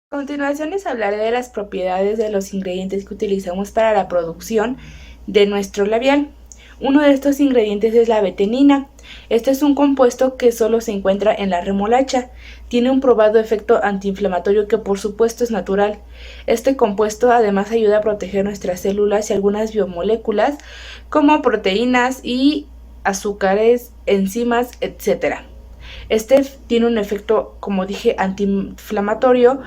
A continuación les hablaré de las propiedades de los ingredientes que utilizamos para la producción de nuestro labial. Uno de estos ingredientes es la betenina. Este es un compuesto que solo se encuentra en la remolacha. Tiene un probado efecto antiinflamatorio que por supuesto es natural. Este compuesto además ayuda a proteger nuestras células y algunas biomoléculas como proteínas y azúcares, enzimas, etc. Este tiene un efecto, como dije, antiinflamatorio.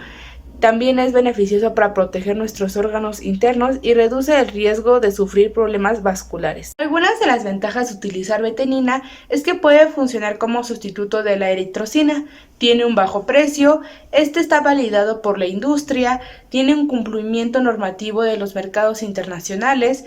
También es beneficioso para proteger nuestros órganos internos y reduce el riesgo de sufrir problemas vasculares. Algunas de las ventajas de utilizar betenina es que puede funcionar como sustituto de la eritrocina, tiene un bajo precio, este está validado por la industria, tiene un cumplimiento normativo de los mercados internacionales,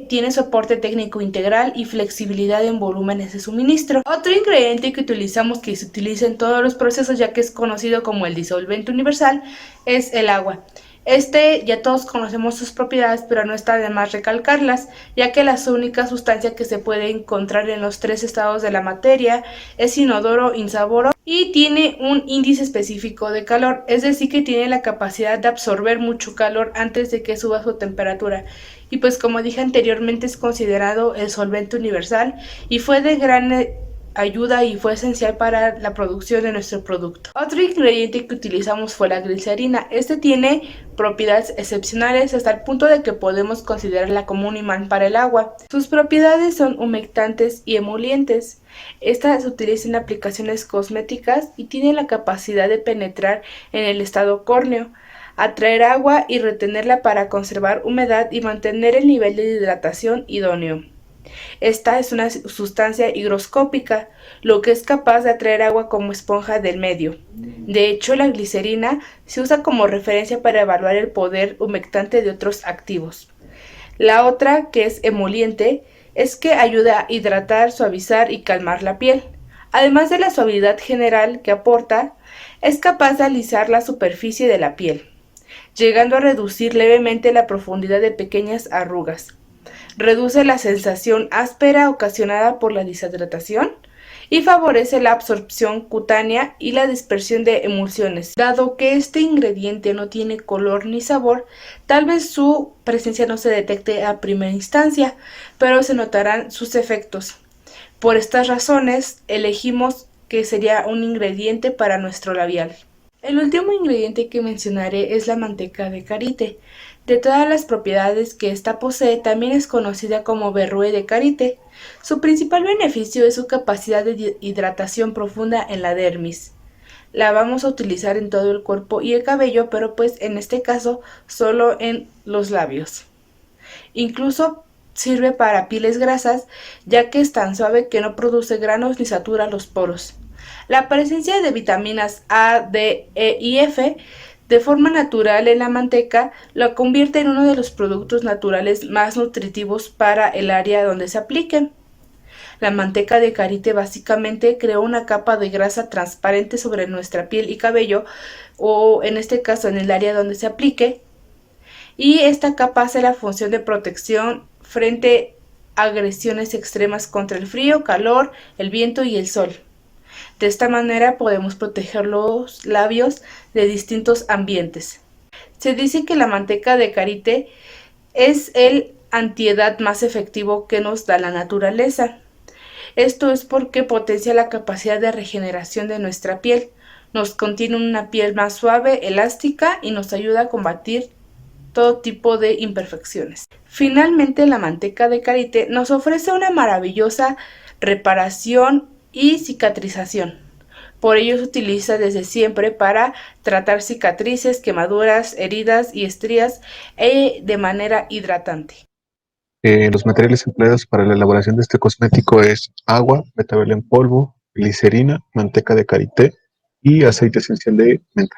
tiene soporte técnico integral y flexibilidad en volúmenes de suministro. Otro ingrediente que utilizamos, que se utiliza en todos los procesos ya que es conocido como el disolvente universal, es el agua. Este ya todos conocemos sus propiedades, pero no está de más recalcarlas, ya que la única sustancia que se puede encontrar en los tres estados de la materia es inodoro, insaboro y tiene un índice específico de calor, es decir que tiene la capacidad de absorber mucho calor antes de que suba su temperatura. Y pues como dije anteriormente es considerado el solvente universal y fue de gran ayuda y fue esencial para la producción de nuestro producto. Otro ingrediente que utilizamos fue la glicerina. Este tiene propiedades excepcionales hasta el punto de que podemos considerarla como un imán para el agua. Sus propiedades son humectantes y emolientes. Esta se utiliza en aplicaciones cosméticas y tiene la capacidad de penetrar en el estado córneo, atraer agua y retenerla para conservar humedad y mantener el nivel de hidratación idóneo. Esta es una sustancia higroscópica, lo que es capaz de atraer agua como esponja del medio. De hecho, la glicerina se usa como referencia para evaluar el poder humectante de otros activos. La otra, que es emoliente, es que ayuda a hidratar, suavizar y calmar la piel. Además de la suavidad general que aporta, es capaz de alisar la superficie de la piel, llegando a reducir levemente la profundidad de pequeñas arrugas. Reduce la sensación áspera ocasionada por la deshidratación y favorece la absorción cutánea y la dispersión de emulsiones. Dado que este ingrediente no tiene color ni sabor, tal vez su presencia no se detecte a primera instancia, pero se notarán sus efectos. Por estas razones, elegimos que sería un ingrediente para nuestro labial. El último ingrediente que mencionaré es la manteca de karité. De todas las propiedades que ésta posee, también es conocida como berrue de karité. Su principal beneficio es su capacidad de hidratación profunda en la dermis. La vamos a utilizar en todo el cuerpo y el cabello, pero pues en este caso solo en los labios. Incluso sirve para pieles grasas, ya que es tan suave que no produce granos ni satura los poros. La presencia de vitaminas A, D, E y F de forma natural en la manteca lo convierte en uno de los productos naturales más nutritivos para el área donde se apliquen. La manteca de karité básicamente crea una capa de grasa transparente sobre nuestra piel y cabello, o en este caso en el área donde se aplique, y esta capa hace la función de protección frente a agresiones extremas contra el frío, calor, el viento y el sol. De esta manera podemos proteger los labios de distintos ambientes. Se dice que la manteca de karité es el antiedad más efectivo que nos da la naturaleza. Esto es porque potencia la capacidad de regeneración de nuestra piel, nos contiene una piel más suave, elástica y nos ayuda a combatir todo tipo de imperfecciones. Finalmente, la manteca de karité nos ofrece una maravillosa reparación y cicatrización. Por ello se utiliza desde siempre para tratar cicatrices, quemaduras, heridas y estrías de manera hidratante. Los materiales empleados para la elaboración de este cosmético es agua, betabel en polvo, glicerina, manteca de karité y aceite esencial de menta.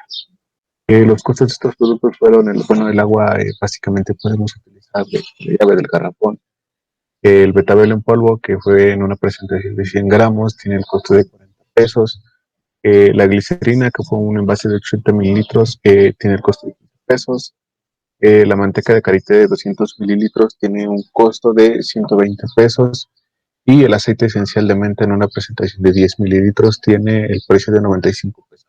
Los costos de estos productos fueron, el agua básicamente podemos utilizar de llave del garrafón. El betabel en polvo, que fue en una presentación de 100 gramos, tiene el costo de 40 pesos. La glicerina, que fue un envase de 80 mililitros, tiene el costo de 15 pesos. La manteca de karité de 200 mililitros tiene un costo de 120 pesos y el aceite esencial de menta en una presentación de 10 mililitros tiene el precio de 95 pesos.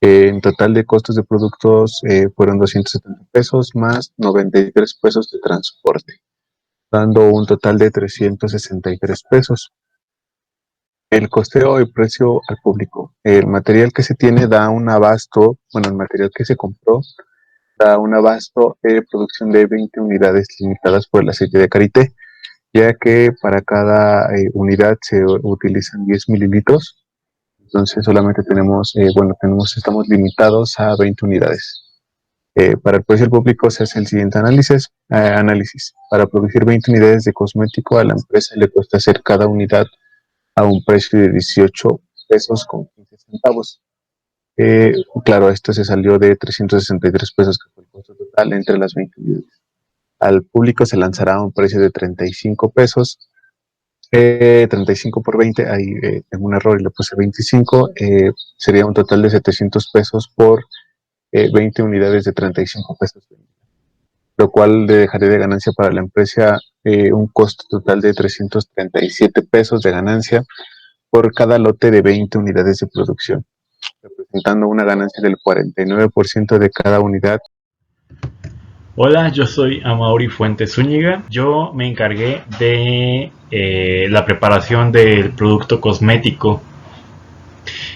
En total de costos de productos fueron 270 pesos más 93 pesos de transporte, dando un total de 363 pesos. El costeo y precio al público. El material que se tiene da un abasto, bueno, el material que se compró da un abasto de producción de 20 unidades limitadas por el aceite de karité, ya que para cada unidad se utilizan 10 mililitros. Entonces solamente estamos limitados a 20 unidades. Para el precio al público se hace el siguiente análisis. Para producir 20 unidades de cosmético, a la empresa le cuesta hacer cada unidad a un precio de 18 pesos con 15 centavos. Claro, esto se salió de 363 pesos, que fue el costo total entre las 20 unidades. Al público se lanzará a un precio de 35 pesos. 35 por 20, ahí tengo un error y le puse 25. Sería un total de 700 pesos por 20 unidades de 35 pesos, lo cual le dejaría de ganancia para la empresa un costo total de 337 pesos de ganancia por cada lote de 20 unidades de producción, representando una ganancia del 49% de cada unidad. Hola, yo soy Amaury Fuentes Zúñiga. Yo me encargué de la preparación del producto cosmético.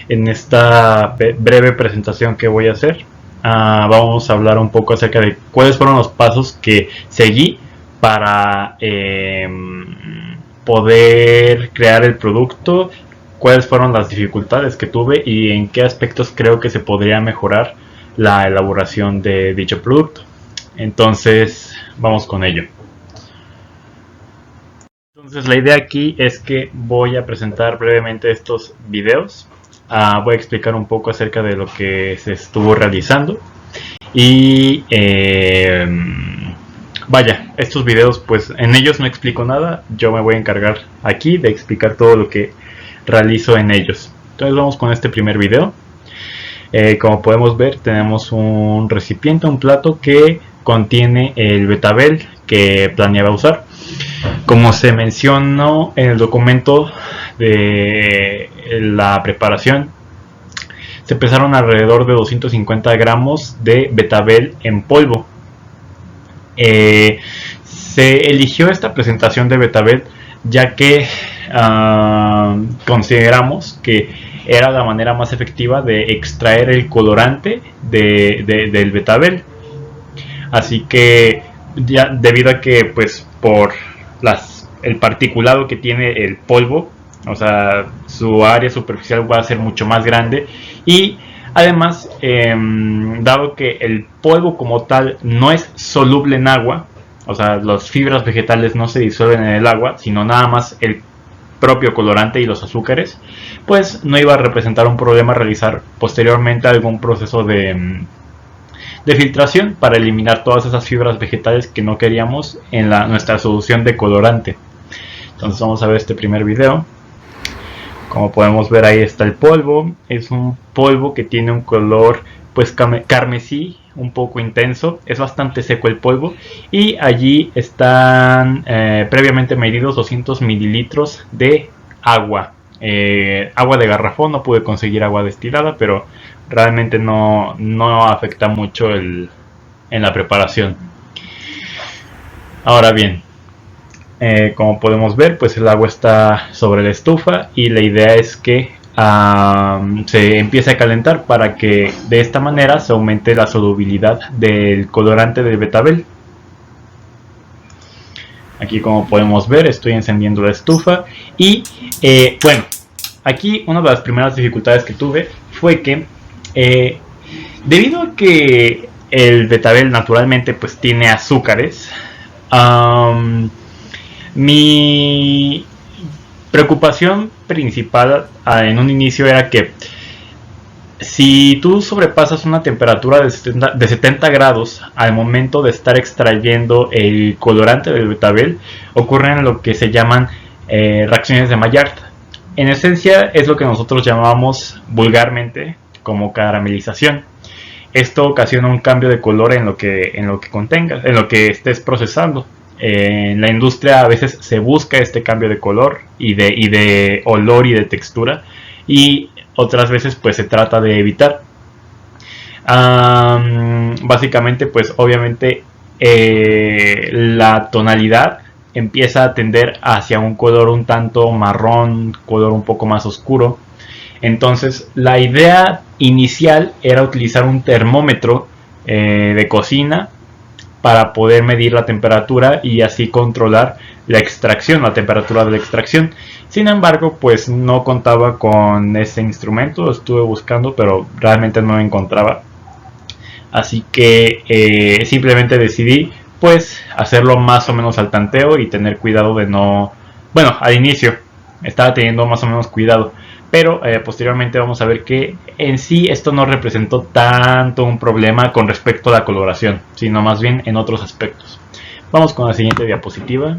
En esta breve presentación que voy a hacer, vamos a hablar un poco acerca de cuáles fueron los pasos que seguí para poder crear el producto, cuáles fueron las dificultades que tuve y en qué aspectos creo que se podría mejorar la elaboración de dicho producto. Entonces, vamos con ello. Entonces, la idea aquí es que voy a presentar brevemente estos videos. Voy a explicar un poco acerca de lo que se estuvo realizando. Y vaya, estos videos, pues en ellos no explico nada. Yo me voy a encargar aquí de explicar todo lo que realizo en ellos. Entonces, vamos con este primer video. Como podemos ver, tenemos un recipiente, un plato que contiene el betabel que planeaba usar. Como se mencionó en el documento de la preparación, se pesaron alrededor de 250 gramos de betabel en polvo. Se eligió esta presentación de betabel ya que consideramos que era la manera más efectiva de extraer el colorante del betabel. Así que ya debido a que pues por el particulado que tiene el polvo, o sea, su área superficial va a ser mucho más grande, y además dado que el polvo como tal no es soluble en agua, o sea, las fibras vegetales no se disuelven en el agua, sino nada más el propio colorante y los azúcares, pues no iba a representar un problema realizar posteriormente algún proceso de filtración para eliminar todas esas fibras vegetales que no queríamos en nuestra solución de colorante. Entonces vamos a ver este primer video. Como podemos ver, ahí está el polvo. Es un polvo que tiene un color pues carmesí, un poco intenso. Es bastante seco el polvo. Y allí están previamente medidos 200 mililitros de agua. Agua de garrafón, no pude conseguir agua destilada, pero realmente no afecta mucho en la preparación. Ahora bien, como podemos ver, pues el agua está sobre la estufa y la idea es que se empiece a calentar para que de esta manera se aumente la solubilidad del colorante del betabel. Aquí, como podemos ver, estoy encendiendo la estufa y bueno, aquí una de las primeras dificultades que tuve fue que debido a que el betabel naturalmente pues tiene azúcares, mi preocupación principal en un inicio era que si tú sobrepasas una temperatura de 70 grados al momento de estar extrayendo el colorante del betabel, ocurren lo que se llaman reacciones de Maillard. En esencia es lo que nosotros llamamos vulgarmente como caramelización. Esto ocasiona un cambio de color en lo que contengas, en lo que estés procesando. En la industria a veces se busca este cambio de color y de olor y de textura, y otras veces pues se trata de evitar. Básicamente pues obviamente la tonalidad empieza a tender hacia un color un tanto marrón, color un poco más oscuro. Entonces la idea inicial era utilizar un termómetro de cocina para poder medir la temperatura y así controlar la extracción, la temperatura de la extracción. Sin embargo, pues no contaba con ese instrumento, lo estuve buscando, pero realmente no lo encontraba. Así que simplemente decidí pues hacerlo más o menos al tanteo y tener cuidado de no... Bueno, al inicio estaba teniendo más o menos cuidado, pero posteriormente vamos a ver que en sí esto no representó tanto un problema con respecto a la coloración, sino más bien en otros aspectos. Vamos con la siguiente diapositiva.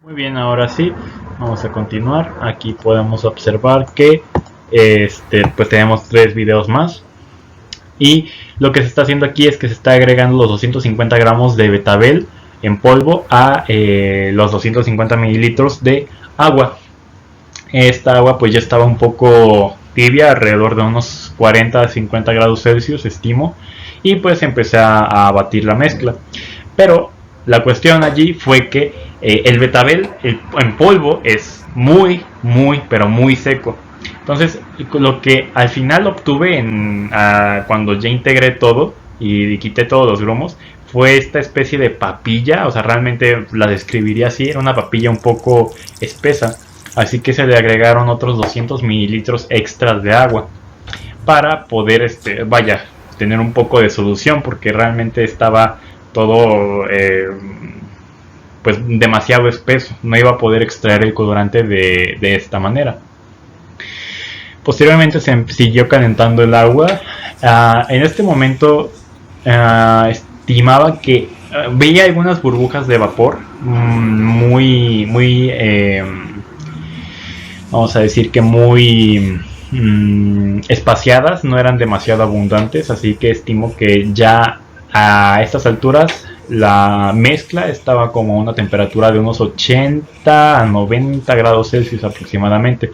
Muy bien, ahora sí, vamos a continuar. Aquí podemos observar que pues tenemos 3 videos más. Y lo que se está haciendo aquí es que se está agregando los 250 gramos de betabel en polvo a los 250 mililitros de agua. Esta agua pues ya estaba un poco tibia, alrededor de unos 40 a 50 grados Celsius estimo. Y pues empecé a batir la mezcla. Pero la cuestión allí fue que el betabel en polvo es pero muy seco. Entonces, lo que al final obtuve cuando ya integré todo y quité todos los grumos, fue esta especie de papilla. O sea, realmente la describiría así, era una papilla un poco espesa. Así que se le agregaron otros 200 mililitros extras de agua para poder, tener un poco de solución, porque realmente estaba todo pues demasiado espeso, no iba a poder extraer el colorante de esta manera. Posteriormente se siguió calentando el agua. En este momento estimaba que veía algunas burbujas de vapor muy vamos a decir que muy espaciadas, no eran demasiado abundantes, así que estimo que ya a estas alturas la mezcla estaba como a una temperatura de unos 80 a 90 grados Celsius aproximadamente.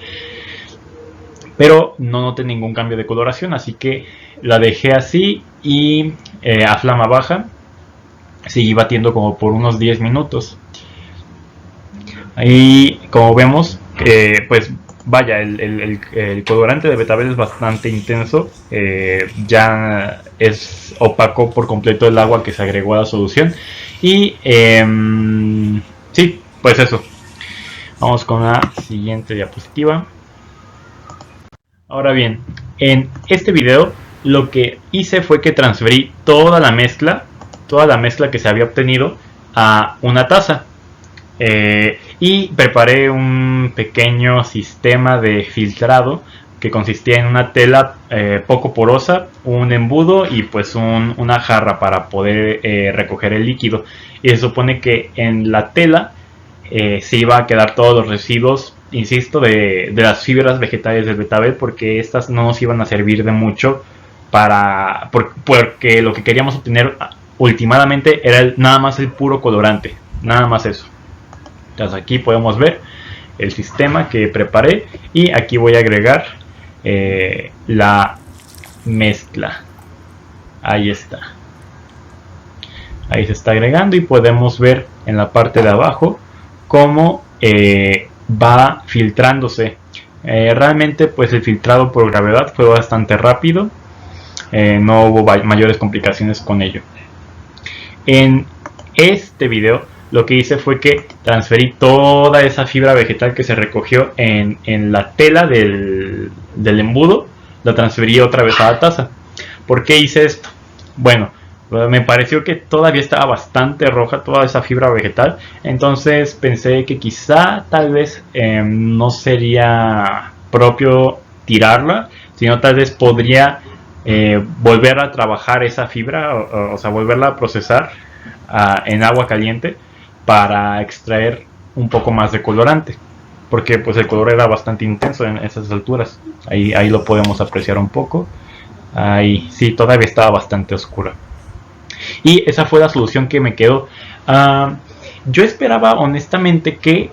pero no noté ningún cambio de coloración, así que la dejé así y a flama baja seguí batiendo como por unos 10 minutos. Ahí, como vemos, pues vaya, el colorante de betabel es bastante intenso, ya es opaco por completo el agua que se agregó a la solución. Y sí, pues eso. Vamos con la siguiente diapositiva. Ahora bien, en este video lo que hice fue que transferí toda la mezcla que se había obtenido a una taza. Y preparé un pequeño sistema de filtrado que consistía en una tela poco porosa, un embudo y pues una jarra para poder recoger el líquido. Y se supone que en la tela se iba a quedar todos los residuos, insisto, de las fibras vegetales del betabel, porque estas no nos iban a servir de mucho porque lo que queríamos obtener últimamente era nada más el puro colorante, nada más eso. Entonces aquí podemos ver el sistema que preparé y aquí voy a agregar la mezcla. Ahí está. Ahí se está agregando y podemos ver en la parte de abajo cómo va filtrándose. Realmente pues el filtrado por gravedad fue bastante rápido. No hubo mayores complicaciones con ello. En este video lo que hice fue que transferí toda esa fibra vegetal que se recogió en la tela del embudo, la transferí otra vez a la taza. ¿Por qué hice esto? Bueno, me pareció que todavía estaba bastante roja toda esa fibra vegetal, entonces pensé que quizá tal vez no sería propio tirarla, sino tal vez podría volver a trabajar esa fibra, o sea, volverla a procesar en agua caliente para extraer un poco más de colorante, porque pues el color era bastante intenso en esas alturas. Ahí lo podemos apreciar un poco. Ahí sí, todavía estaba bastante oscura. Y esa fue la solución que me quedó. Yo esperaba honestamente que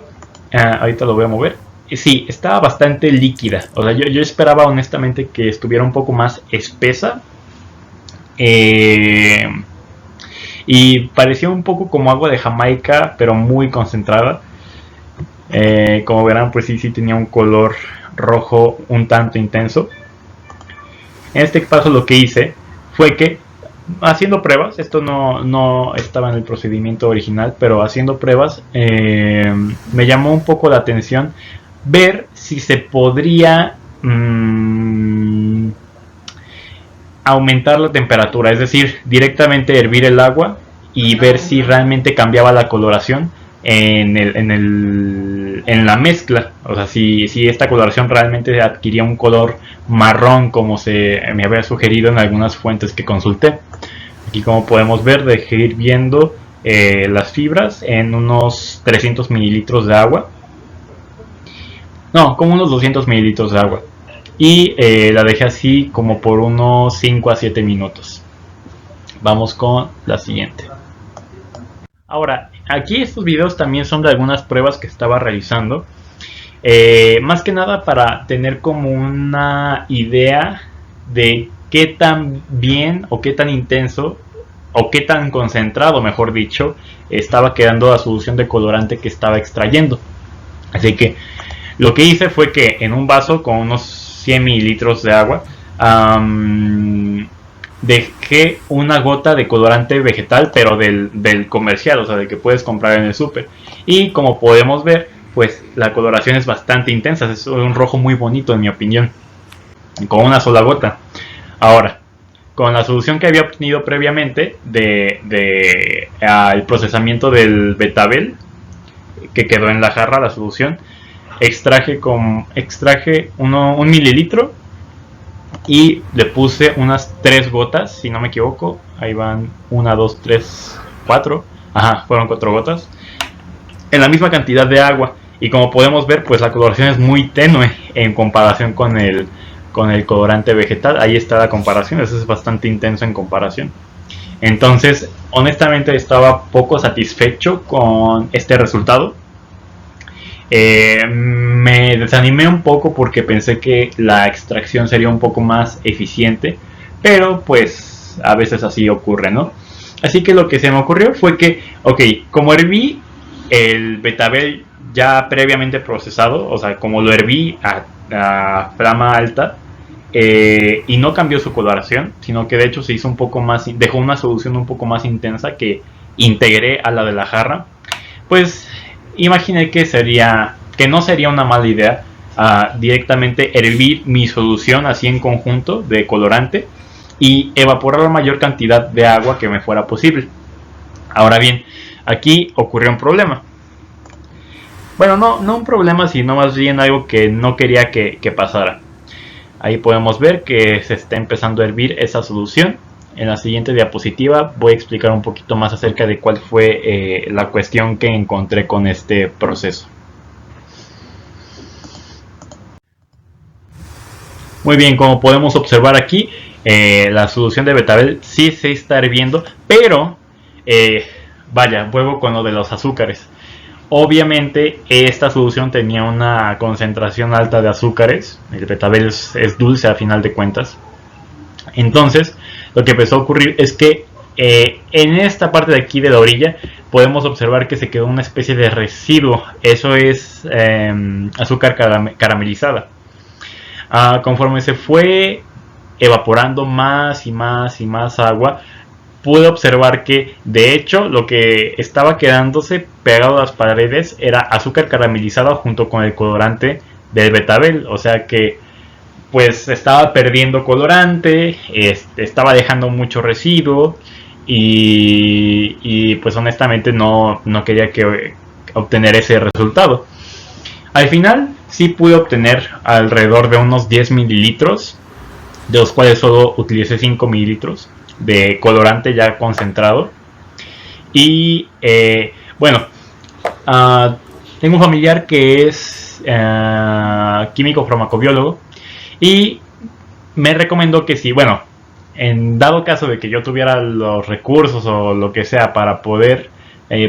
ahorita lo voy a mover. Sí, estaba bastante líquida. O sea, yo esperaba honestamente que estuviera un poco más espesa. Y parecía un poco como agua de Jamaica, pero muy concentrada. Como verán, pues sí tenía un color rojo un tanto intenso. En este caso lo que hice fue que, haciendo pruebas, esto no estaba en el procedimiento original, pero haciendo pruebas, me llamó un poco la atención ver si se podría aumentar la temperatura, es decir, directamente hervir el agua y ver si realmente cambiaba la coloración en la mezcla. O sea, si esta coloración realmente adquiría un color marrón como se me había sugerido en algunas fuentes que consulté. Aquí, como podemos ver, dejé hirviendo las fibras en unos 300 mililitros de agua. No, como unos 200 mililitros de agua. Y la dejé así como por unos 5 a 7 minutos. Vamos con la siguiente. Ahora, aquí estos videos también son de algunas pruebas que estaba realizando. Más que nada para tener como una idea de qué tan bien o qué tan intenso o qué tan concentrado, mejor dicho, estaba quedando la solución de colorante que estaba extrayendo. Así que lo que hice fue que en un vaso con unos 100 mililitros de agua dejé una gota de colorante vegetal, pero del comercial, o sea, del que puedes comprar en el súper. Y como podemos ver, pues la coloración es bastante intensa, es un rojo muy bonito en mi opinión, con una sola gota. Ahora, con la solución que había obtenido previamente el procesamiento del betabel, que quedó en la jarra, la solución, extraje un mililitro y le puse unas 3 gotas, si no me equivoco. Ahí van 1, 2, 3, 4. Ajá, fueron 4 gotas. En la misma cantidad de agua. Y como podemos ver, pues la coloración es muy tenue en comparación con el colorante vegetal. Ahí está la comparación, eso es bastante intenso en comparación. Entonces, honestamente estaba poco satisfecho con este resultado. Me desanimé un poco porque pensé que la extracción sería un poco más eficiente, pero pues a veces así ocurre, ¿no? Así que lo que se me ocurrió fue que, ok, como herví el betabel ya previamente procesado, o sea, como lo herví a flama alta, y no cambió su coloración, sino que de hecho se hizo un poco más, dejó una solución un poco más intensa que integré a la de la jarra, pues imaginé que no sería una mala idea directamente hervir mi solución así en conjunto de colorante y evaporar la mayor cantidad de agua que me fuera posible. Ahora bien, aquí ocurrió un problema. Bueno, no un problema, sino más bien algo que no quería que pasara. Ahí podemos ver que se está empezando a hervir esa solución. En la siguiente diapositiva voy a explicar un poquito más acerca de cuál fue la cuestión que encontré con este proceso. Muy bien, como podemos observar aquí, la solución de betabel sí se está hirviendo, pero vaya, vuelvo con lo de los azúcares. Obviamente esta solución tenía una concentración alta de azúcares, el betabel es dulce a final de cuentas. Entonces lo que empezó a ocurrir es que en esta parte de aquí de la orilla podemos observar que se quedó una especie de residuo. Eso es azúcar caramelizada. Conforme se fue evaporando más y más y más agua, pude observar que de hecho lo que estaba quedándose pegado a las paredes era azúcar caramelizado junto con el colorante del betabel. O sea que pues estaba perdiendo colorante, estaba dejando mucho residuo y pues honestamente no quería obtener ese resultado. Al final sí pude obtener alrededor de unos 10 mililitros, de los cuales solo utilicé 5 mililitros de colorante ya concentrado. Y bueno, tengo un familiar que es químico farmacobiólogo y me recomendó que si, bueno, en dado caso de que yo tuviera los recursos o lo que sea para poder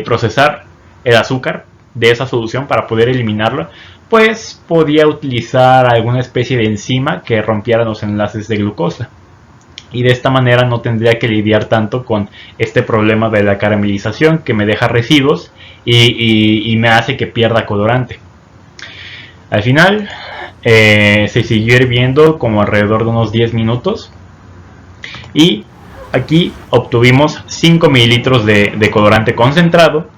procesar el azúcar de esa solución, para poder eliminarlo, pues podía utilizar alguna especie de enzima que rompiera los enlaces de glucosa. Y de esta manera no tendría que lidiar tanto con este problema de la caramelización que me deja residuos y me hace que pierda colorante. Al final se siguió hirviendo como alrededor de unos 10 minutos y aquí obtuvimos 5 mililitros de colorante concentrado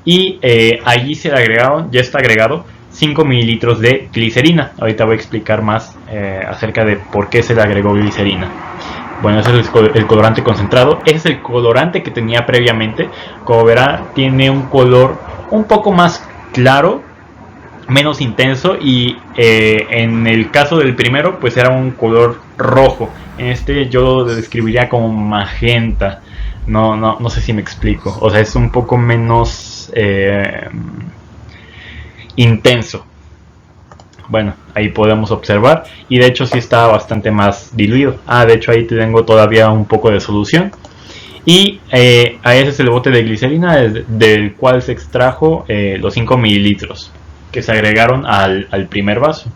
y allí se le agregaron, ya está agregado 5 mililitros de glicerina. Ahorita voy a explicar más acerca de por qué se le agregó glicerina. Bueno, ese es el colorante concentrado. Ese es el colorante que tenía previamente. Como verá, tiene un color un poco más claro, menos intenso, y en el caso del primero pues era un color rojo. En este yo lo describiría como magenta. No sé si me explico. O sea, es un poco menos intenso. Bueno, ahí podemos observar, y de hecho sí está bastante más diluido. De hecho ahí tengo todavía un poco de solución. Y a ese es el bote de glicerina del cual se extrajo los 5 mililitros que se agregaron al primer vaso.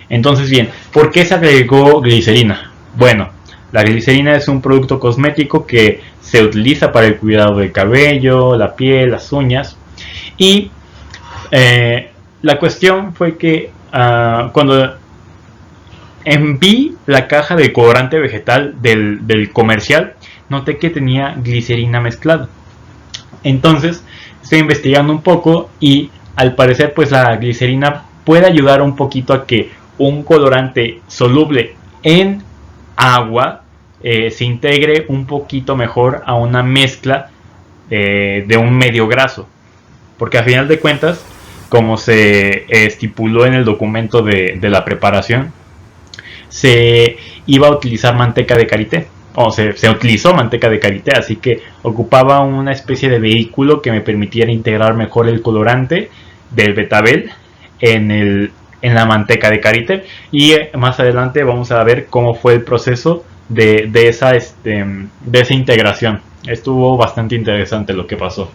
Entonces bien, ¿por qué se agregó glicerina? Bueno, la glicerina es un producto cosmético que se utiliza para el cuidado del cabello, la piel, las uñas. Y la cuestión fue que cuando enví la caja de colorante vegetal del comercial, noté que tenía glicerina mezclada. Entonces estoy investigando un poco y al parecer pues la glicerina puede ayudar un poquito a que un colorante soluble en agua se integre un poquito mejor a una mezcla de un medio graso, porque al final de cuentas, como se estipuló en el documento de la preparación, se iba a utilizar manteca de karité, o se utilizó manteca de karité, así que ocupaba una especie de vehículo que me permitiera integrar mejor el colorante del betabel en la manteca de karité. Y más adelante vamos a ver cómo fue el proceso de esa integración. Estuvo bastante interesante lo que pasó.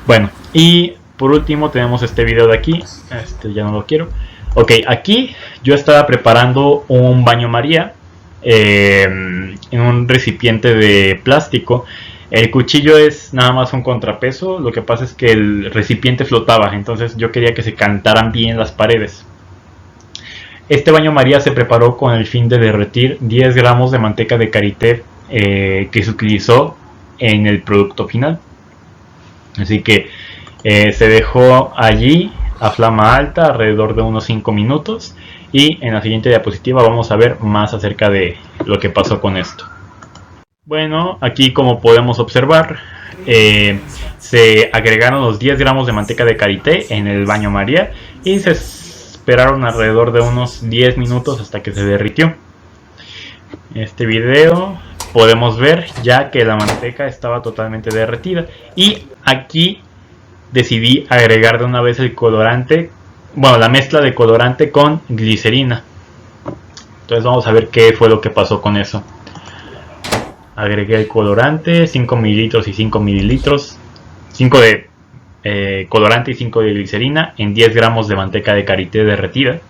Bueno, y por último tenemos este video de aquí. Este ya no lo quiero. Ok, aquí yo estaba preparando un baño María en un recipiente de plástico. El cuchillo es nada más un contrapeso. Lo que pasa es que el recipiente flotaba, entonces yo quería que se cantaran bien las paredes. Este baño María se preparó con el fin de derretir 10 gramos de manteca de karité que se utilizó en el producto final. Así que se dejó allí a flama alta alrededor de unos 5 minutos. Y en la siguiente diapositiva vamos a ver más acerca de lo que pasó con esto. Bueno, aquí como podemos observar, se agregaron los 10 gramos de manteca de karité en el baño María y se esperaron alrededor de unos 10 minutos hasta que se derritió. En este video podemos ver ya que la manteca estaba totalmente derretida, y aquí decidí agregar de una vez el colorante, bueno, la mezcla de colorante con glicerina. Entonces vamos a ver qué fue lo que pasó con eso. Agregué el colorante, 5 mililitros y 5 mililitros, 5 de colorante y 5 de glicerina en 10 gramos de manteca de karité derretida.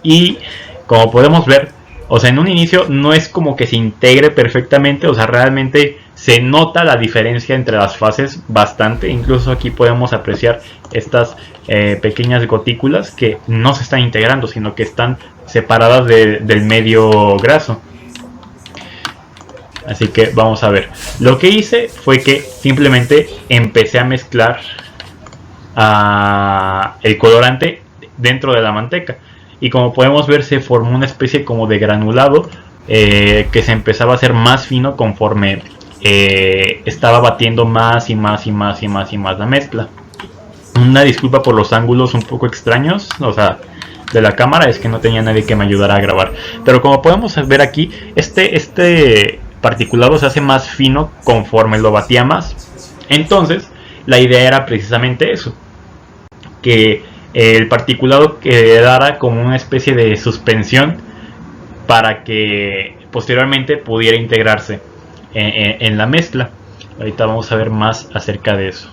Y como podemos ver, o sea, en un inicio no es como que se integre perfectamente, o sea, realmente se nota la diferencia entre las fases bastante. Incluso aquí podemos apreciar estas pequeñas gotículas que no se están integrando, sino que están separadas del medio graso. Así que vamos a ver. Lo que hice fue que simplemente empecé a mezclar el colorante dentro de la manteca. Y como podemos ver, se formó una especie como de granulado que se empezaba a hacer más fino conforme estaba batiendo más y más y más y más y más la mezcla. Una disculpa por los ángulos un poco extraños, o sea, de la cámara, es que no tenía nadie que me ayudara a grabar. Pero como podemos ver aquí, este particulado se hace más fino conforme lo batía más. Entonces la idea era precisamente eso, que el particulado quedara como una especie de suspensión para que posteriormente pudiera integrarse en la mezcla. Ahorita vamos a ver más acerca de eso.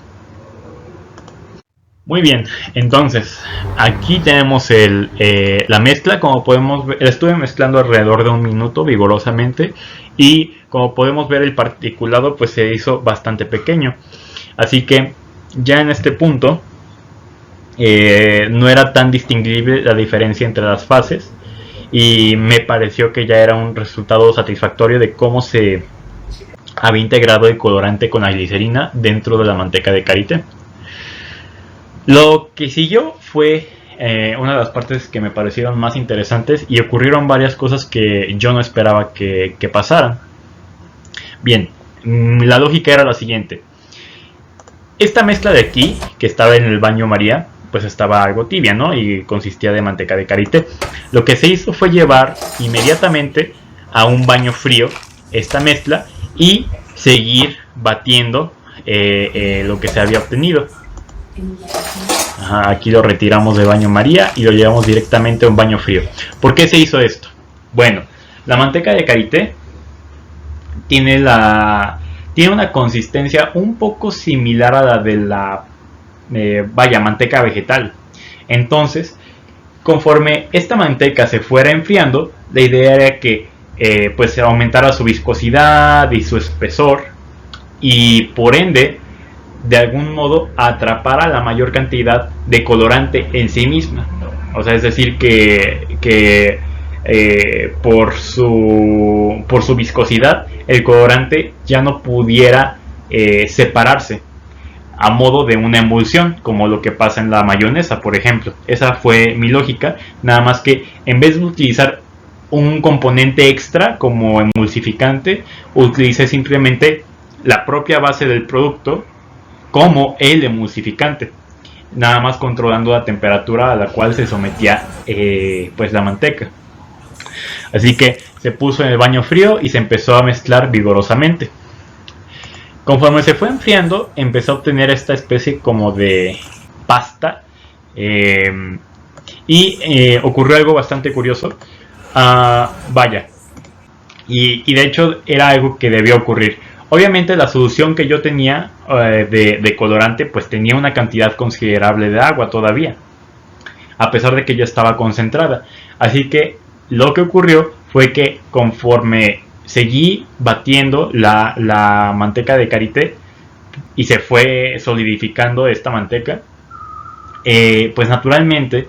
Muy bien, entonces aquí tenemos la mezcla. Como podemos ver, estuve mezclando alrededor de 1 minuto vigorosamente, y como podemos ver, el particulado pues se hizo bastante pequeño. Así que ya en este punto no era tan distinguible la diferencia entre las fases, y me pareció que ya era un resultado satisfactorio de cómo se había integrado el colorante con la glicerina dentro de la manteca de karité. Lo que siguió fue una de las partes que me parecieron más interesantes, y ocurrieron varias cosas que yo no esperaba que pasaran. Bien, la lógica era la siguiente. Esta mezcla de aquí, que estaba en el baño María, pues estaba algo tibia, ¿no? Y consistía de manteca de karité. Lo que se hizo fue llevar inmediatamente a un baño frío esta mezcla y seguir batiendo lo que se había obtenido. Aquí lo retiramos del baño María y lo llevamos directamente a un baño frío. ¿Por qué se hizo esto? Bueno, la manteca de karité tiene una consistencia un poco similar a la de la manteca vegetal. Entonces, conforme esta manteca se fuera enfriando, la idea era que pues se aumentara su viscosidad y su espesor, y por ende de algún modo atrapara la mayor cantidad de colorante en sí misma. O sea, es decir, que por su viscosidad el colorante ya no pudiera separarse a modo de una emulsión, como lo que pasa en la mayonesa, por ejemplo. Esa fue mi lógica, nada más que en vez de utilizar un componente extra como emulsificante, utilicé simplemente la propia base del producto como el emulsificante, nada más controlando la temperatura a la cual se sometía pues la manteca. Así que se puso en el baño frío y se empezó a mezclar vigorosamente. Conforme se fue enfriando, empezó a obtener esta especie como de pasta, y ocurrió algo bastante curioso. Y de hecho era algo que debió ocurrir. Obviamente la solución que yo tenía de colorante pues tenía una cantidad considerable de agua todavía, a pesar de que ya estaba concentrada. Así que lo que ocurrió fue que conforme seguí batiendo la manteca de karité y se fue solidificando esta manteca, pues naturalmente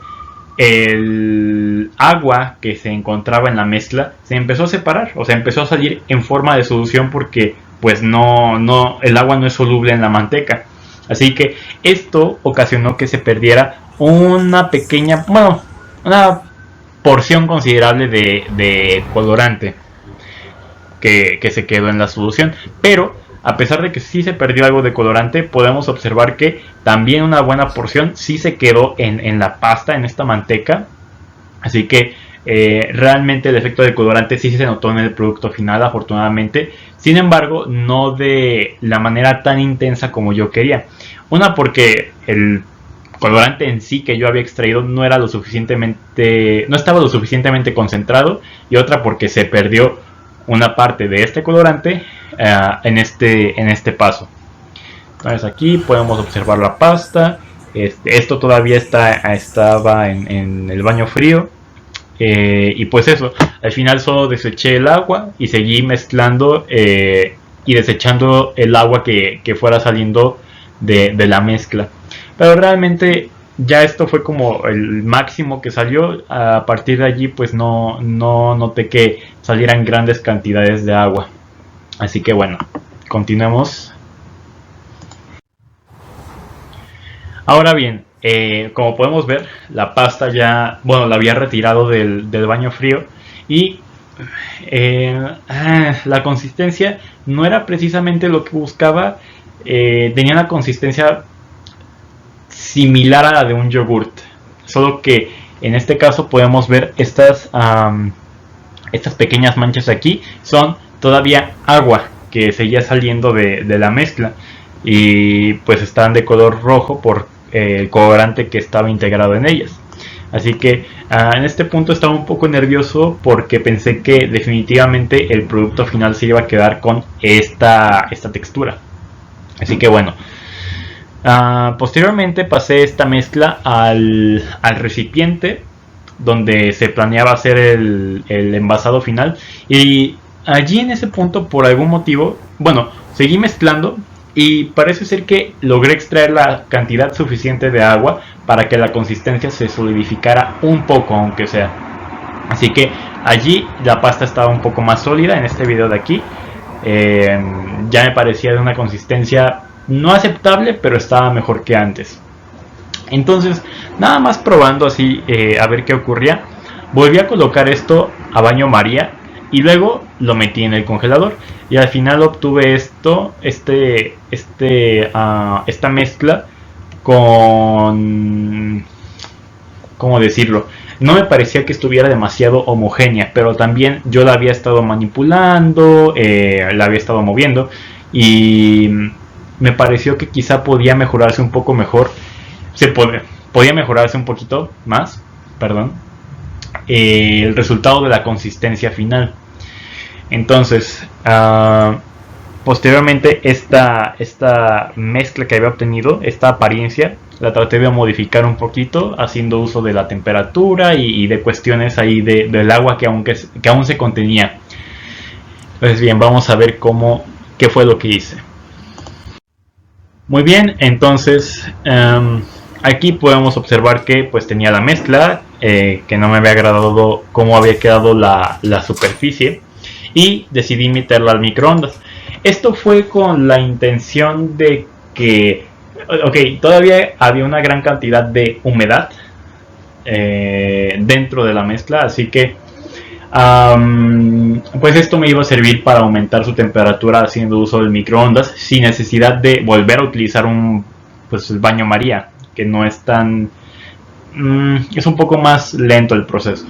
el agua que se encontraba en la mezcla se empezó a separar, o sea, empezó a salir en forma de solución porque pues el agua no es soluble en la manteca. Así que esto ocasionó que se perdiera una pequeña, bueno, una porción considerable de colorante que se quedó en la solución. Pero a pesar de que sí se perdió algo de colorante, podemos observar que también una buena porción sí se quedó en la pasta, en esta manteca. Así que realmente el efecto de colorante sí se notó en el producto final, afortunadamente. Sin embargo, no de la manera tan intensa como yo quería. Una, porque el colorante en sí que yo había extraído no estaba lo suficientemente concentrado. Y otra, porque se perdió una parte de este colorante en este paso. Entonces aquí podemos observar la pasta. Esto todavía estaba en el baño frío. Y pues eso, al final solo deseché el agua y seguí mezclando y desechando el agua que fuera saliendo de la mezcla. Pero realmente ya esto fue como el máximo que salió. A partir de allí pues no noté que salieran grandes cantidades de agua. Así que bueno, continuemos. Ahora bien, como podemos ver, la pasta ya, bueno, la había retirado del baño frío y la consistencia no era precisamente lo que buscaba. Tenía una consistencia similar a la de un yogurt, solo que en este caso podemos ver estas pequeñas manchas aquí, son todavía agua que seguía saliendo de la mezcla y pues están de color rojo por el colorante que estaba integrado en ellas. Así que en este punto estaba un poco nervioso porque pensé que definitivamente el producto final se iba a quedar con esta textura. Así que bueno, posteriormente pasé esta mezcla al recipiente donde se planeaba hacer el envasado final, y allí en ese punto por algún motivo, bueno, seguí mezclando y parece ser que logré extraer la cantidad suficiente de agua para que la consistencia se solidificara un poco, aunque sea. Así que allí la pasta estaba un poco más sólida. En este video de aquí ya me parecía de una consistencia no aceptable, pero estaba mejor que antes. Entonces, nada más probando así a ver qué ocurría, volví a colocar esto a baño María y luego lo metí en el congelador y al final obtuve esta mezcla con, ¿cómo decirlo? No me parecía que estuviera demasiado homogénea, pero también yo la había estado manipulando, la había estado moviendo y me pareció que quizá podía mejorarse un poco mejor. Podía mejorarse un poquito más, perdón, el resultado de la consistencia final. Entonces, posteriormente esta mezcla que había obtenido, esta apariencia, la traté de modificar un poquito haciendo uso de la temperatura y de cuestiones ahí del agua que aún se contenía. Pues bien, vamos a ver qué fue lo que hice. Muy bien, entonces aquí podemos observar que pues tenía la mezcla, que no me había agradado cómo había quedado la superficie, y decidí meterla al microondas. Esto fue con la intención de que, todavía había una gran cantidad de humedad dentro de la mezcla, así que pues esto me iba a servir para aumentar su temperatura haciendo uso del microondas sin necesidad de volver a utilizar el baño María, que no es tan es un poco más lento el proceso.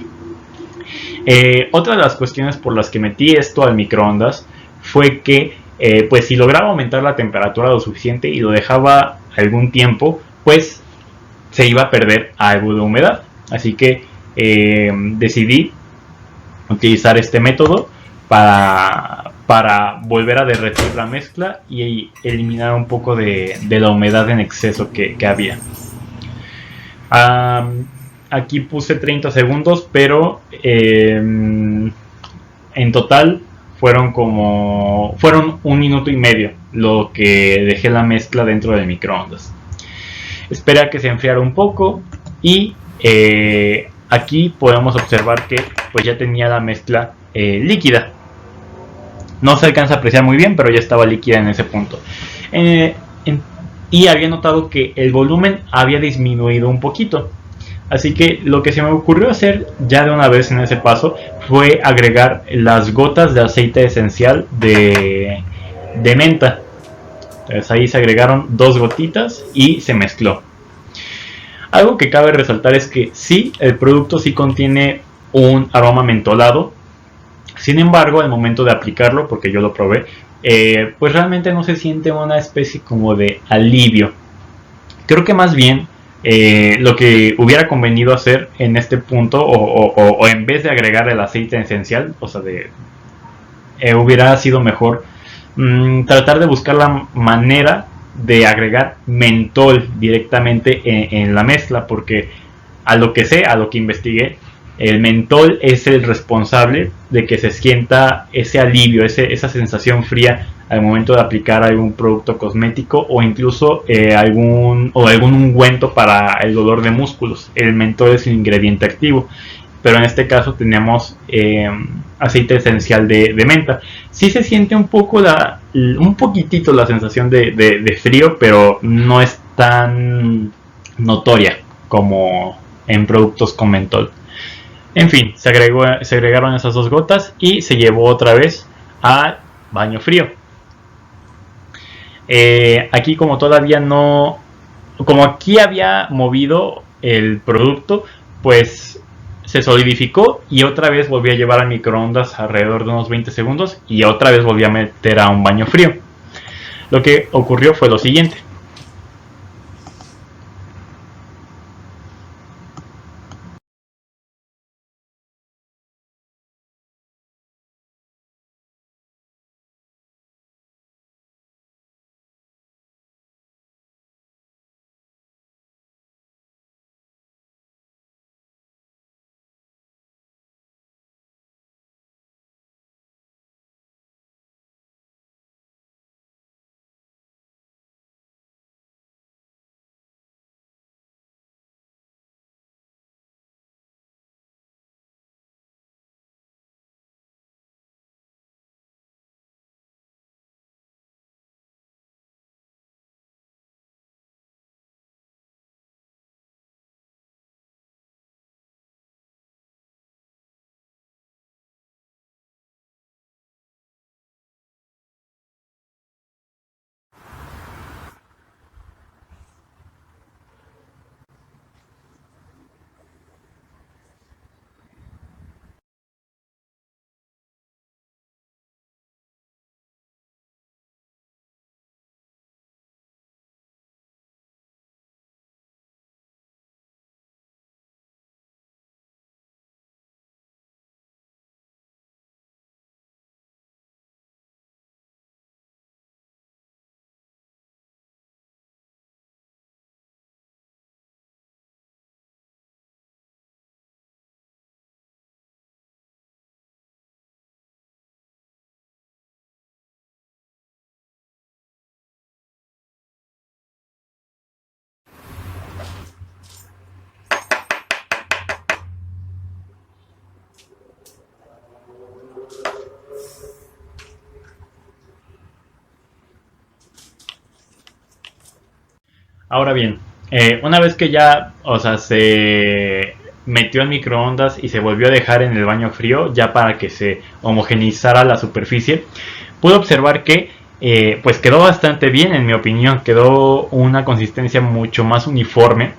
Otra de las cuestiones por las que metí esto al microondas fue que pues si lograba aumentar la temperatura lo suficiente y lo dejaba algún tiempo, pues se iba a perder algo de humedad. Así que decidí utilizar este método para para volver a derretir la mezcla y eliminar un poco de la humedad en exceso que había. Aquí puse 30 segundos, pero en total fueron 1 minuto y medio lo que dejé la mezcla dentro del microondas. Esperé a que se enfriara un poco y aquí podemos observar que pues ya tenía la mezcla líquida. No se alcanza a apreciar muy bien, pero ya estaba líquida en ese punto. Y había notado que el volumen había disminuido un poquito. Así que lo que se me ocurrió hacer ya de una vez en ese paso fue agregar las gotas de aceite esencial de menta. Entonces ahí se agregaron 2 gotitas y se mezcló. Algo que cabe resaltar es que sí, el producto sí contiene un aroma mentolado. Sin embargo, al momento de aplicarlo, porque yo lo probé, pues realmente no se siente una especie como de alivio. Creo que más bien lo que hubiera convenido hacer en este punto, o en vez de agregar el aceite esencial, o sea, hubiera sido mejor tratar de buscar la manera de agregar mentol directamente en la mezcla, porque a lo que sé, a lo que investigué, el mentol es el responsable de que se sienta ese alivio, esa sensación fría al momento de aplicar algún producto cosmético o incluso algún ungüento para el dolor de músculos. El mentol es el ingrediente activo, pero en este caso tenemos aceite esencial de menta. Sí se siente un poquitito la sensación de frío, pero no es tan notoria como en productos con mentol. En fin, se agregaron esas 2 gotas y se llevó otra vez al baño frío. Aquí como aquí había movido el producto, pues se solidificó y otra vez volví a llevar al microondas alrededor de unos 20 segundos y otra vez volví a meter a un baño frío. Lo que ocurrió fue lo siguiente. Ahora bien, una vez que ya, se metió en microondas y se volvió a dejar en el baño frío, ya para que se homogeneizara la superficie, pude observar que pues quedó bastante bien, en mi opinión. Quedó una consistencia mucho más uniforme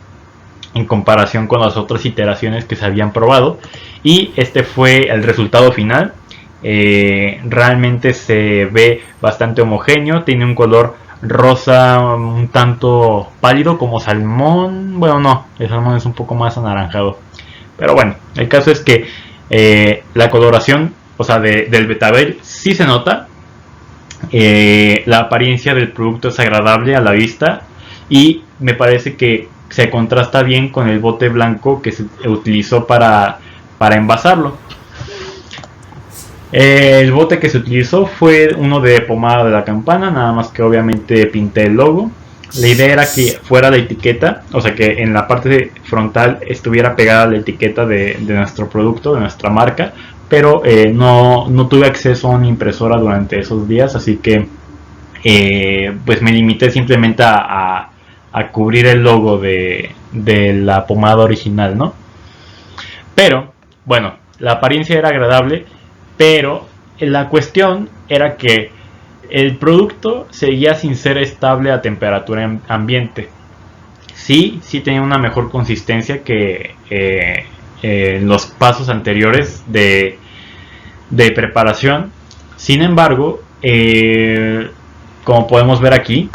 en comparación con las otras iteraciones que se habían probado, y este fue el resultado final. Realmente se ve bastante homogéneo, tiene un color rosa un tanto pálido como salmón. Bueno, no, el salmón es un poco más anaranjado, pero bueno, el caso es que la coloración, del betabel sí se nota. La apariencia del producto es agradable a la vista y me parece que se contrasta bien con el bote blanco que se utilizó para envasarlo. El bote que se utilizó fue uno de pomada de la campana, nada más que obviamente pinté el logo. La idea era que fuera la etiqueta, o sea que en la parte frontal estuviera pegada la etiqueta de nuestro producto, de nuestra marca, pero no tuve acceso a una impresora durante esos días, así que pues me limité simplemente a cubrir el logo de la pomada original, ¿no? Pero, bueno, la apariencia era agradable, pero la cuestión era que el producto seguía sin ser estable a temperatura ambiente. Sí tenía una mejor consistencia que en los pasos anteriores de preparación. Sin embargo, como podemos ver aquí,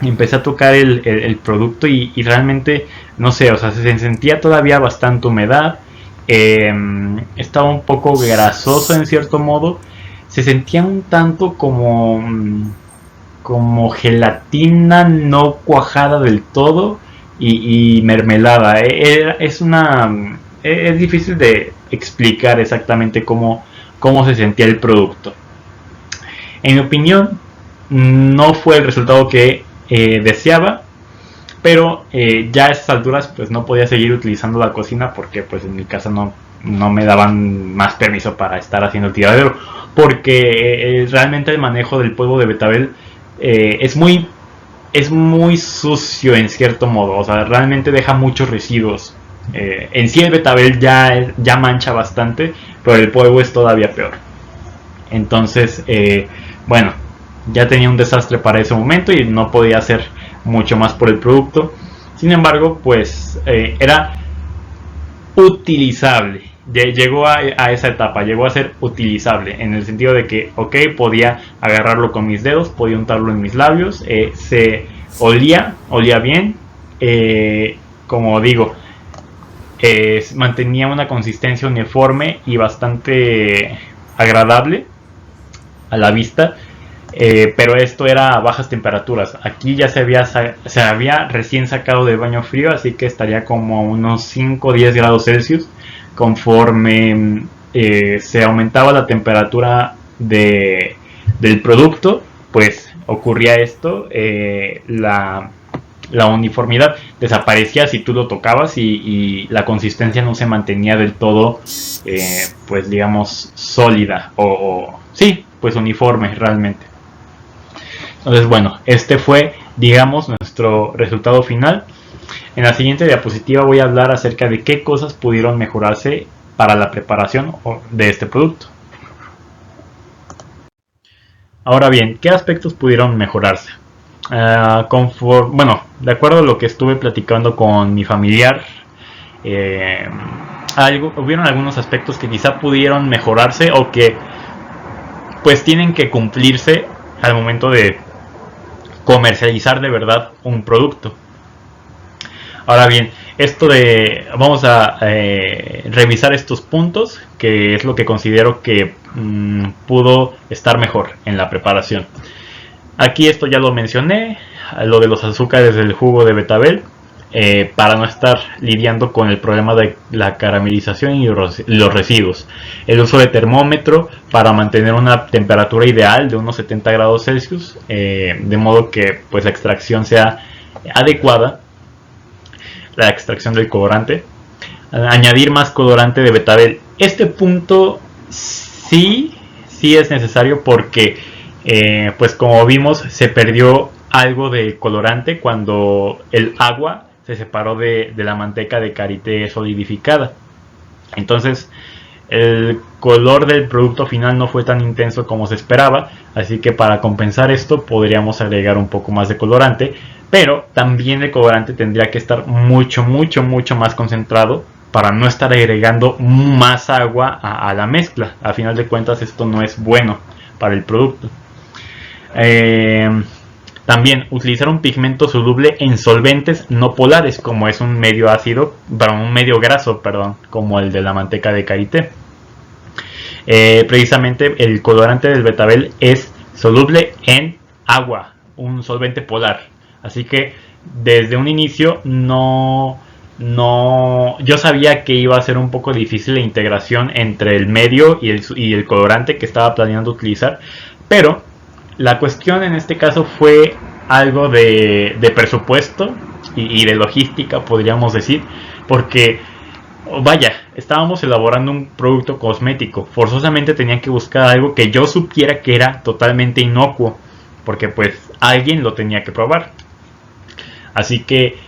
empecé a tocar el producto y realmente, no sé, o sea, se sentía todavía bastante humedad. Estaba un poco grasoso en cierto modo. Se sentía un tanto como gelatina no cuajada del todo y mermelada. Es difícil de explicar exactamente cómo se sentía el producto. En mi opinión, no fue el resultado que deseaba, pero ya a estas alturas pues no podía seguir utilizando la cocina porque pues en mi casa no me daban más permiso para estar haciendo el tiradero, porque realmente el manejo del polvo de betabel es muy sucio en cierto modo, o sea, realmente deja muchos residuos. En sí el betabel ya mancha bastante, pero el polvo es todavía peor. Entonces, bueno, ya tenía un desastre para ese momento y no podía hacer mucho más por el producto. Sin embargo, pues era utilizable. Llegó a esa etapa, llegó a ser utilizable en el sentido de que, ok, podía agarrarlo con mis dedos, podía untarlo en mis labios, se olía bien, como digo, mantenía una consistencia uniforme y bastante agradable a la vista. Pero esto era a bajas temperaturas. Aquí ya se había recién sacado del baño frío, así que estaría como a unos 5 o 10 grados Celsius. Conforme se aumentaba la temperatura del producto, pues ocurría esto, la uniformidad desaparecía si tú lo tocabas y la consistencia no se mantenía del todo, pues digamos, sólida sí, pues uniforme realmente. Entonces, bueno, este fue, digamos, nuestro resultado final. En la siguiente diapositiva voy a hablar acerca de qué cosas pudieron mejorarse para la preparación de este producto. Ahora bien, ¿qué aspectos pudieron mejorarse? Bueno, de acuerdo a lo que estuve platicando con mi familiar, hubieron algunos aspectos que quizá pudieron mejorarse o que pues tienen que cumplirse al momento de comercializar de verdad un producto. Ahora bien, vamos a revisar estos puntos, que es lo que considero que pudo estar mejor en la preparación. Aquí esto ya lo mencioné, lo de los azúcares del jugo de betabel, para no estar lidiando con el problema de la caramelización y los residuos. El uso de termómetro para mantener una temperatura ideal de unos 70 grados Celsius, de modo que pues la extracción sea adecuada, la extracción del colorante. Añadir más colorante de betabel. Este punto sí es necesario porque pues como vimos se perdió algo de colorante cuando el agua se separó de la manteca de karité solidificada. Entonces el color del producto final no fue tan intenso como se esperaba, así que para compensar esto podríamos agregar un poco más de colorante, pero también el colorante tendría que estar mucho más concentrado para no estar agregando más agua a la mezcla. A final de cuentas esto no es bueno para el producto. También utilizar un pigmento soluble en solventes no polares, como es un medio graso, como el de la manteca de karité. Precisamente el colorante del betabel es soluble en agua, un solvente polar. Así que desde un inicio yo sabía que iba a ser un poco difícil la integración entre el medio y el colorante que estaba planeando utilizar, pero la cuestión en este caso fue algo de presupuesto y de logística, podríamos decir, porque vaya, estábamos elaborando un producto cosmético, forzosamente tenía que buscar algo que yo supiera que era totalmente inocuo, porque pues alguien lo tenía que probar. Así que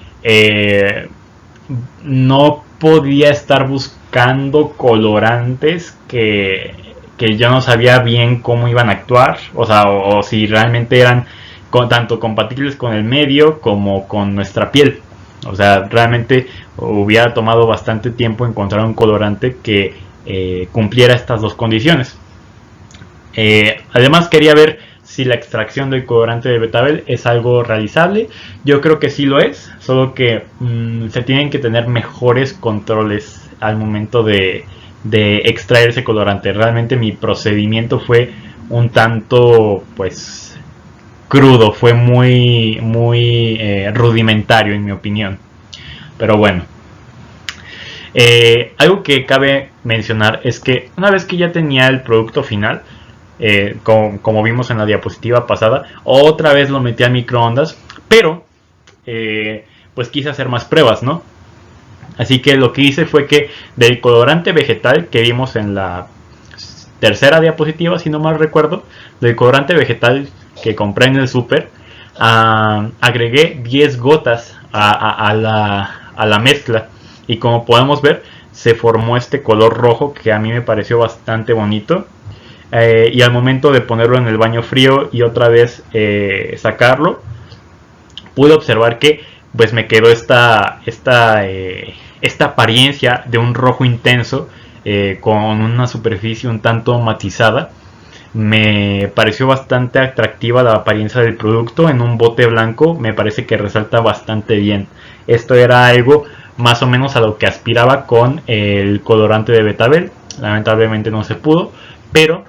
no podía estar buscando colorantes que yo no sabía bien cómo iban a actuar, o si realmente eran tanto compatibles con el medio como con nuestra piel. O sea, realmente hubiera tomado bastante tiempo encontrar un colorante que cumpliera estas dos condiciones. Además quería ver si la extracción del colorante de betabel es algo realizable. Yo creo que sí lo es, solo que se tienen que tener mejores controles al momento de extraer ese colorante. Realmente mi procedimiento fue un tanto pues crudo, fue muy rudimentario en mi opinión, pero bueno. Algo que cabe mencionar es que una vez que ya tenía el producto final, como vimos en la diapositiva pasada, otra vez lo metí al microondas, pero pues quise hacer más pruebas, ¿no? Así que lo que hice fue que del colorante vegetal que vimos en la tercera diapositiva, si no mal recuerdo, del colorante vegetal que compré en el súper, agregué 10 gotas a la mezcla, y como podemos ver se formó este color rojo que a mí me pareció bastante bonito. Y al momento de ponerlo en el baño frío y otra vez sacarlo, pude observar que pues me quedó esta apariencia de un rojo intenso, con una superficie un tanto matizada. Me pareció bastante atractiva la apariencia del producto en un bote blanco, me parece que resalta bastante bien. Esto era algo más o menos a lo que aspiraba con el colorante de betabel. Lamentablemente no se pudo, pero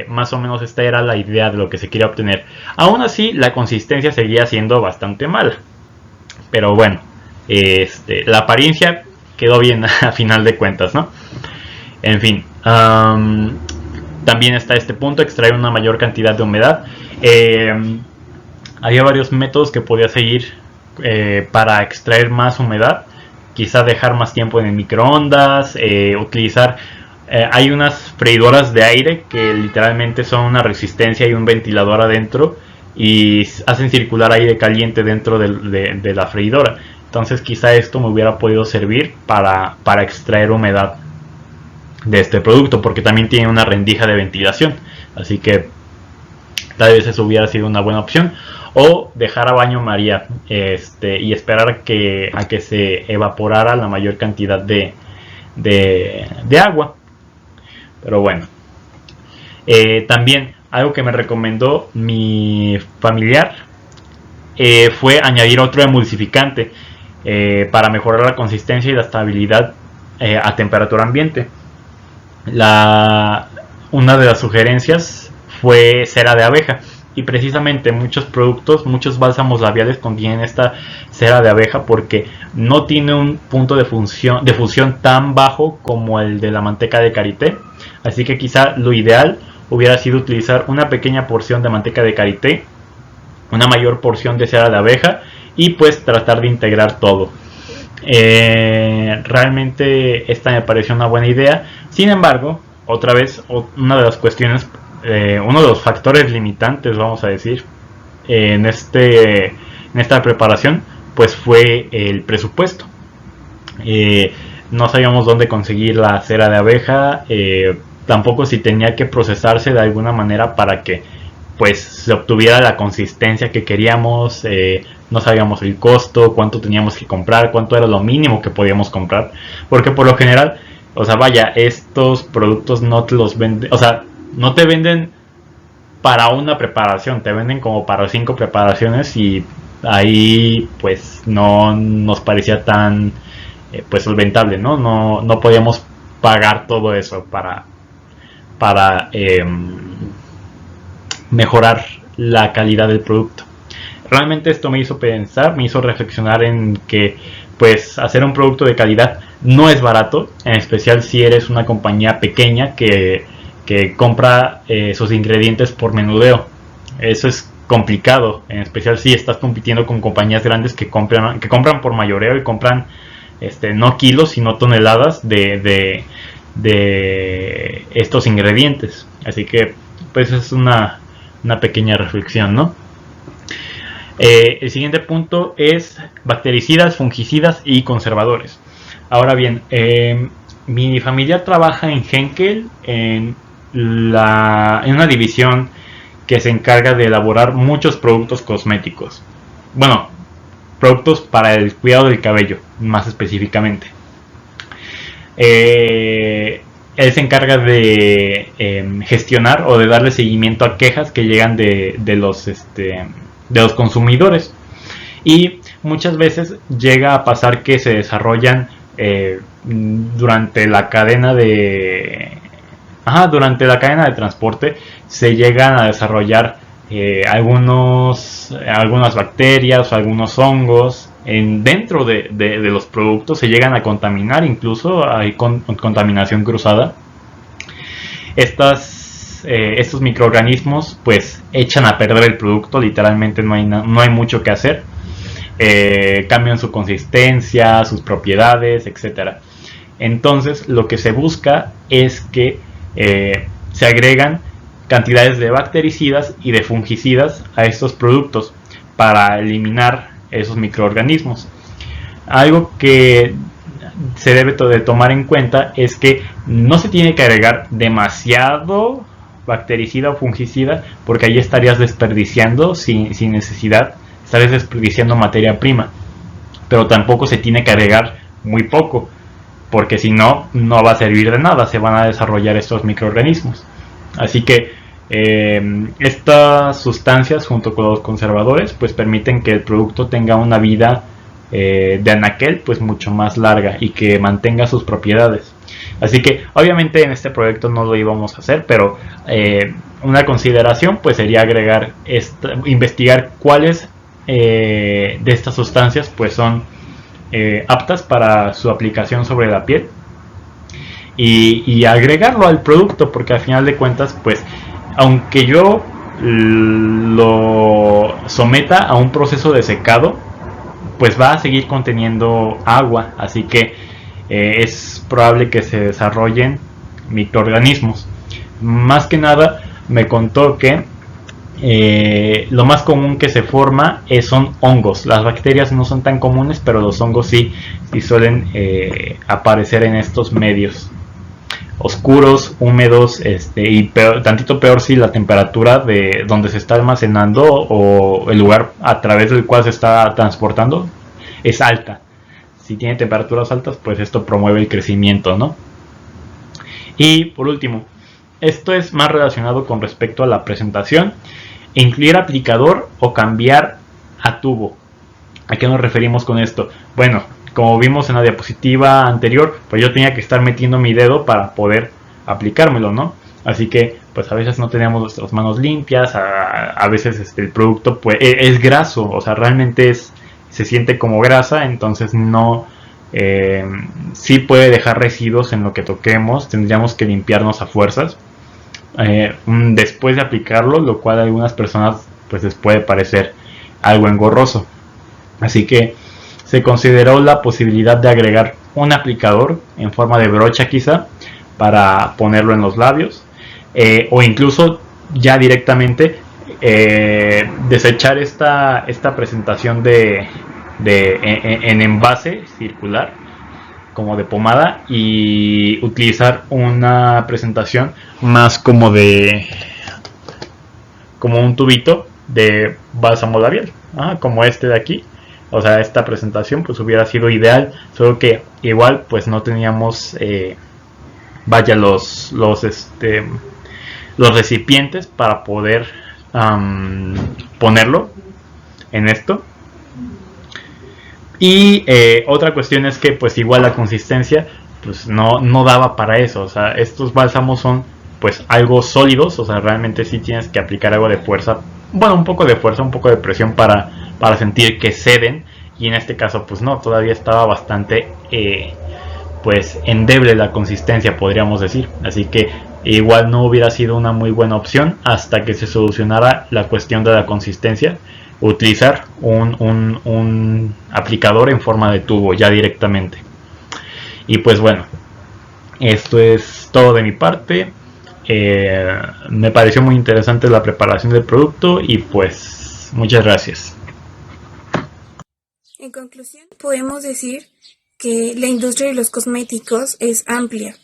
más o menos esta era la idea de lo que se quería obtener. Aún así la consistencia seguía siendo bastante mala, pero bueno, la apariencia quedó bien a final de cuentas, ¿no? En fin, también está este punto, extraer una mayor cantidad de humedad. Había varios métodos que podía seguir para extraer más humedad. Quizá dejar más tiempo en el microondas, utilizar... hay unas freidoras de aire que literalmente son una resistencia y un ventilador adentro y hacen circular aire caliente dentro de la freidora. Entonces quizá esto me hubiera podido servir para extraer humedad de este producto, porque también tiene una rendija de ventilación, así que tal vez eso hubiera sido una buena opción. O dejar a baño María y esperar a que se evaporara la mayor cantidad de agua. Pero bueno, también algo que me recomendó mi familiar fue añadir otro emulsificante para mejorar la consistencia y la estabilidad a temperatura ambiente. Una de las sugerencias fue cera de abeja, y precisamente muchos productos, muchos bálsamos labiales contienen esta cera de abeja porque no tiene un punto de fusión tan bajo como el de la manteca de karité. Así que quizá lo ideal hubiera sido utilizar una pequeña porción de manteca de karité, una mayor porción de cera de abeja, y pues tratar de integrar todo. Realmente esta me pareció una buena idea. Sin embargo, otra vez, una de las cuestiones, uno de los factores limitantes, vamos a decir, en esta preparación, pues fue el presupuesto. No sabíamos dónde conseguir la cera de abeja, tampoco si tenía que procesarse de alguna manera para que pues se obtuviera la consistencia que queríamos. No sabíamos el costo, cuánto teníamos que comprar, cuánto era lo mínimo que podíamos comprar, porque por lo general, o sea, vaya, estos productos no te los venden, o sea, no te venden para una preparación, te venden como para 5 preparaciones, y ahí pues no nos parecía tan pues solventable, ¿no? No podíamos pagar todo eso para mejorar la calidad del producto. Realmente esto me hizo pensar, me hizo reflexionar en que pues hacer un producto de calidad no es barato, en especial si eres una compañía pequeña que compra sus ingredientes por menudeo. Eso es complicado, en especial si estás compitiendo con compañías grandes que compran por mayoreo y compran no kilos sino toneladas de estos ingredientes. Así que pues es una pequeña reflexión, ¿no? El siguiente punto es bactericidas, fungicidas y conservadores. Ahora bien, mi familia trabaja en Henkel en una división que se encarga de elaborar muchos productos cosméticos. Bueno, productos para el cuidado del cabello, más específicamente. Él se encarga de gestionar o de darle seguimiento a quejas que llegan de los consumidores. Y muchas veces llega a pasar que se desarrollan durante la cadena de transporte, se llegan a desarrollar algunas bacterias o algunos hongos dentro de los productos, se llegan a contaminar, incluso hay contaminación cruzada. Estos microorganismos pues echan a perder el producto, literalmente no hay mucho que hacer. Cambian su consistencia, sus propiedades, etcétera. Entonces lo que se busca es que se agregan cantidades de bactericidas y de fungicidas a estos productos para eliminar esos microorganismos. Algo que se debe de tomar en cuenta es que no se tiene que agregar demasiado bactericida o fungicida, porque ahí estarías desperdiciando sin necesidad, estarías desperdiciando materia prima. Pero tampoco se tiene que agregar muy poco, porque si no, no va a servir de nada, se van a desarrollar estos microorganismos. Así que estas sustancias junto con los conservadores pues permiten que el producto tenga una vida de anaquel pues mucho más larga y que mantenga sus propiedades. Así que obviamente en este proyecto no lo íbamos a hacer, pero una consideración pues sería investigar cuáles de estas sustancias pues son aptas para su aplicación sobre la piel y agregarlo al producto, porque al final de cuentas pues aunque yo lo someta a un proceso de secado, pues va a seguir conteniendo agua, así que es probable que se desarrollen microorganismos. Más que nada me contó que lo más común que se forma son hongos. Las bacterias no son tan comunes, pero los hongos sí suelen aparecer en estos medios oscuros, húmedos, y tantito peor si la temperatura de donde se está almacenando o el lugar a través del cual se está transportando es alta. Si tiene temperaturas altas, pues esto promueve el crecimiento, ¿no? Y por último, esto es más relacionado con respecto a la presentación: incluir aplicador o cambiar a tubo. ¿A qué nos referimos con esto? Bueno, como vimos en la diapositiva anterior, pues yo tenía que estar metiendo mi dedo para poder aplicármelo, ¿no? Así que pues a veces no teníamos nuestras manos limpias, a veces el producto pues es graso, o sea, realmente se siente como grasa, entonces no, sí puede dejar residuos en lo que toquemos, tendríamos que limpiarnos a fuerzas después de aplicarlo, lo cual a algunas personas pues les puede parecer algo engorroso. Así que se consideró la posibilidad de agregar un aplicador en forma de brocha quizá para ponerlo en los labios, o incluso ya directamente desechar esta presentación en envase circular como de pomada y utilizar una presentación más como un tubito de bálsamo labial, como este de aquí. O sea, esta presentación pues hubiera sido ideal, solo que igual pues no teníamos los recipientes para poder ponerlo en esto. Y otra cuestión es que pues igual la consistencia pues no daba para eso. O sea, estos bálsamos son pues algo sólidos, o sea, realmente sí tienes que aplicar algo de fuerza, bueno, un poco de fuerza, un poco de presión para sentir que ceden, y en este caso pues no, todavía estaba bastante pues endeble la consistencia, podríamos decir, así que igual no hubiera sido una muy buena opción hasta que se solucionara la cuestión de la consistencia, utilizar un aplicador en forma de tubo ya directamente. Y pues bueno, esto es todo de mi parte. Me pareció muy interesante la preparación del producto y pues muchas gracias. En conclusión, podemos decir que la industria de los cosméticos es amplia,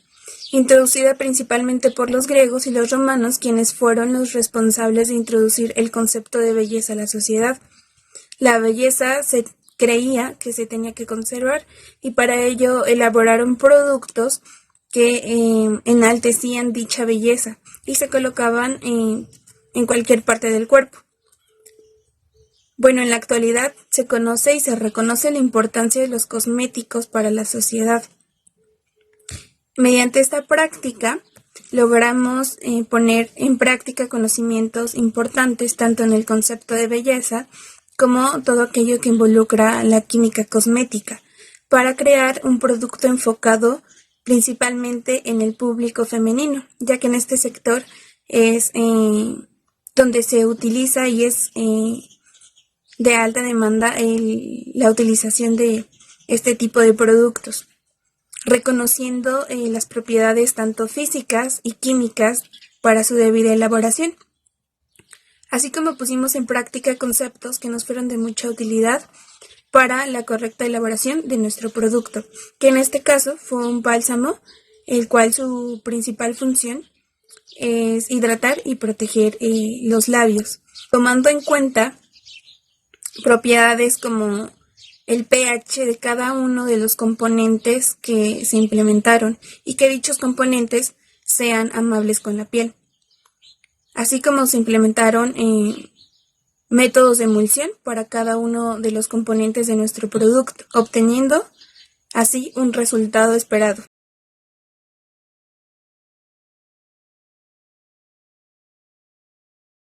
introducida principalmente por los griegos y los romanos, quienes fueron los responsables de introducir el concepto de belleza a la sociedad. La belleza se creía que se tenía que conservar y para ello elaboraron productos que enaltecían dicha belleza y se colocaban en cualquier parte del cuerpo. Bueno, en la actualidad se conoce y se reconoce la importancia de los cosméticos para la sociedad. Mediante esta práctica logramos poner en práctica conocimientos importantes tanto en el concepto de belleza como todo aquello que involucra la química cosmética para crear un producto enfocado principalmente en el público femenino, ya que en este sector es donde se utiliza y es de alta demanda la utilización de este tipo de productos, reconociendo las propiedades tanto físicas y químicas para su debida elaboración, así como pusimos en práctica conceptos que nos fueron de mucha utilidad para la correcta elaboración de nuestro producto, que en este caso fue un bálsamo, el cual su principal función es hidratar y proteger los labios, tomando en cuenta propiedades como el pH de cada uno de los componentes que se implementaron y que dichos componentes sean amables con la piel. Así como se implementaron métodos de emulsión para cada uno de los componentes de nuestro producto, obteniendo así un resultado esperado.